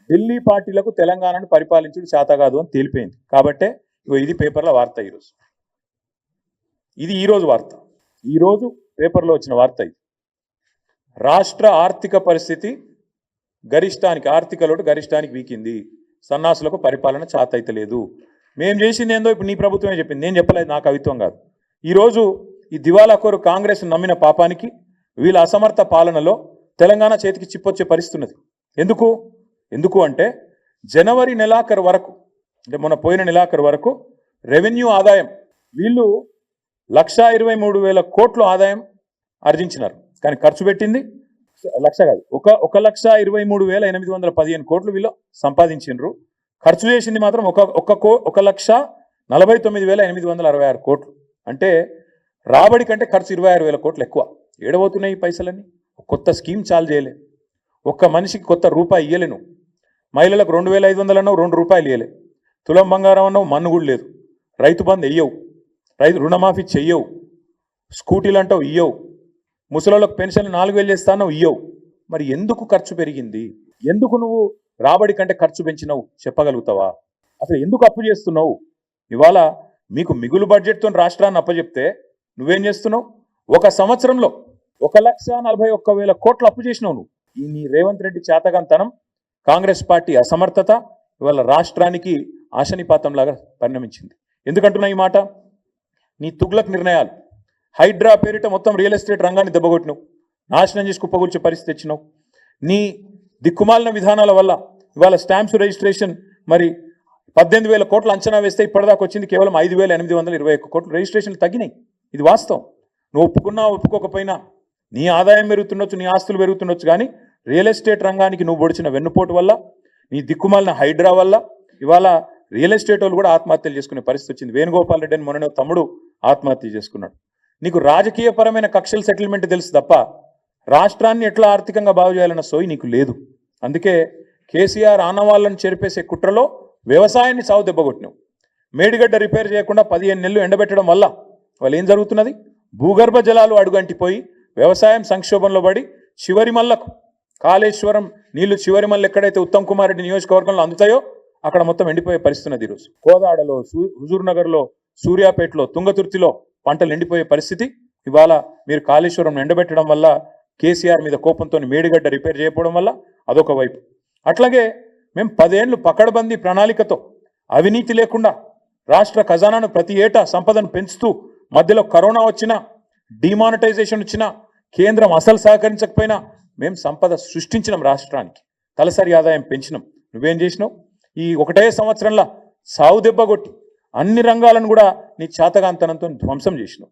ఢిల్లీ పార్టీలకు తెలంగాణను పరిపాలించుడు చేత కాదు అని తేలిపోయింది. కాబట్టే ఇది పేపర్లో వార్త. ఇది ఈరోజు వార్త. ఈరోజు పేపర్లో వచ్చిన వార్త ఇది. రాష్ట్ర ఆర్థిక పరిస్థితి గరిష్టానికి, ఆర్థిక లోటు గరిష్టానికి వీకింది, సన్నాసులకు పరిపాలన చేత అయితే లేదు. మేము చేసింది ఏందో ఇప్పుడు నీ ప్రభుత్వమే చెప్పింది, నేను చెప్పలేదు, నా కవిత్వం కాదు. ఈరోజు ఈ దివాలాకోరు కాంగ్రెస్ నమ్మిన పాపానికి వీళ్ళ అసమర్థ పాలనలో తెలంగాణ చేతికి చిప్పొచ్చే పరిస్థితి ఉన్నది. ఎందుకు అంటే జనవరి నెలాఖరు వరకు, అంటే మొన్న పోయిన నెలాఖరు వరకు రెవెన్యూ ఆదాయం వీళ్ళు 1,23,000 కోట్లు ఆదాయం ఆర్జించినారు. కానీ ఖర్చు పెట్టింది లక్ష కాదు, 1,23,815 కోట్లు వీళ్ళు సంపాదించినారు. ఖర్చు చేసింది మాత్రం 1,49,866 కోట్లు. అంటే రాబడి కంటే ఖర్చు 26,000 కోట్లు ఎక్కువ. ఏడబోతున్నాయి ఈ పైసలన్నీ? కొత్త స్కీమ్ చాలు చేయలే, ఒక్క మనిషికి కొత్త రూపాయి ఇయ్యలేను. మహిళలకు 2,500 అన్నావు, 2 రూపాయలు ఇయ్యలే. తులం బంగారం అన్నావు, మన్ను కూడా లేదు. రైతు బంధు వెయ్యవు, రైతు రుణమాఫీ చెయ్యవు, స్కూటీలు అంటావు ఇయ్యవు, ముసలోళ్ళకు పెన్షన్లు 4,000 చేస్తానో ఇయ్యవు. మరి ఎందుకు ఖర్చు పెరిగింది? ఎందుకు నువ్వు రాబడి కంటే ఖర్చు పెంచినావు చెప్పగలుగుతావా? అసలు ఎందుకు అప్పు చేస్తున్నావు? ఇవాళ మీకు మిగులు బడ్జెట్తో రాష్ట్రాన్ని అప్పచెప్తే నువ్వేం చేస్తున్నావు? ఒక సంవత్సరంలో 1,41,000 కోట్లు అప్పు చేసినావు నువ్వు. ఈ నీ రేవంత్ రెడ్డి చేతగంతనం, కాంగ్రెస్ పార్టీ అసమర్థత ఇవాళ రాష్ట్రానికి ఆశనిపాతంలాగా పరిణమించింది. ఎందుకంటున్నా ఈ మాట? నీ తుగ్లక్ నిర్ణయాలు, హైడ్రా పేరిట మొత్తం రియల్ ఎస్టేట్ రంగాన్ని దెబ్బగొట్టినావు, నాశనం చేసి కుప్పగూర్చే పరిస్థితి తెచ్చినావు. నీ దిక్కుమాలిన విధానాల వల్ల ఇవాళ స్టాంప్స్ రిజిస్ట్రేషన్ మరి 18,000 కోట్లు అంచనా వేస్తే ఇప్పటిదాకా వచ్చింది కేవలం 5,821 కోట్లు రిజిస్ట్రేషన్లు తగ్గినాయి. ఇది వాస్తవం. నువ్వు ఒప్పుకున్నా ఒప్పుకోకపోయినా నీ ఆదాయం పెరుగుతుండొచ్చు, నీ ఆస్తులు పెరుగుతుండొచ్చు, కానీ రియల్ ఎస్టేట్ రంగానికి నువ్వు పొడిచిన వెన్నుపోటు వల్ల, నీ దిక్కుమాలిన హైడ్రా వల్ల ఇవాళ రియల్ ఎస్టేట్ వాళ్ళు కూడా ఆత్మహత్యలు చేసుకునే పరిస్థితి వచ్చింది. వేణుగోపాల్ రెడ్డి అని మొన్న తమ్ముడు ఆత్మహత్య చేసుకున్నాడు. నీకు రాజకీయపరమైన కక్షల సెటిల్మెంట్ తెలుసు తప్ప రాష్ట్రాన్ని ఎట్లా ఆర్థికంగా బాగు చేయాలన్న సోయి నీకు లేదు. అందుకే కేసీఆర్ ఆనవాళ్ళను చెరిపేసే కుట్రలో వ్యవసాయాన్ని సాగు దెబ్బగొట్టినావు. మేడిగడ్డ రిపేర్ చేయకుండా 15 నెలలు ఎండబెట్టడం వల్ల వాళ్ళు ఏం జరుగుతున్నది? భూగర్భ జలాలు అడుగంటిపోయి వ్యవసాయం సంక్షోభంలో పడి చివరి మల్లకు కాళేశ్వరం నీళ్లు చివరి మల్ల ఎక్కడైతే ఉత్తమ్ కుమార్ రెడ్డి నియోజకవర్గంలో అందుతాయో అక్కడ మొత్తం ఎండిపోయే పరిస్థితి. ఈరోజు కోదాడలో, హుజూర్ నగర్లో, సూర్యాపేటలో, తుంగతుర్తిలో పంటలు ఎండిపోయే పరిస్థితి. ఇవాళ మీరు కాళేశ్వరం ఎండబెట్టడం వల్ల, కేసీఆర్ మీద కోపంతో మేడిగడ్డ రిపేర్ చేయకపోవడం వల్ల అదొక వైపు. అట్లాగే మేము 10 ఏళ్ళు పకడ్బందీ ప్రణాళికతో అవినీతి లేకుండా రాష్ట్ర ఖజానాను ప్రతి ఏటా సంపదను పెంచుతూ, మధ్యలో కరోనా వచ్చినా, డిమానిటైజేషన్ వచ్చినా, కేంద్రం అసలు సహకరించకపోయినా మేము సంపద సృష్టించినాం, రాష్ట్రానికి తలసరి ఆదాయం పెంచినాం. నువ్వేం చేసినావు? ఈ ఒకటే సంవత్సరంలో సావు దెబ్బ కొట్టి అన్ని రంగాలను కూడా నీ చేతగాంతనంతో ధ్వంసం చేసినావు.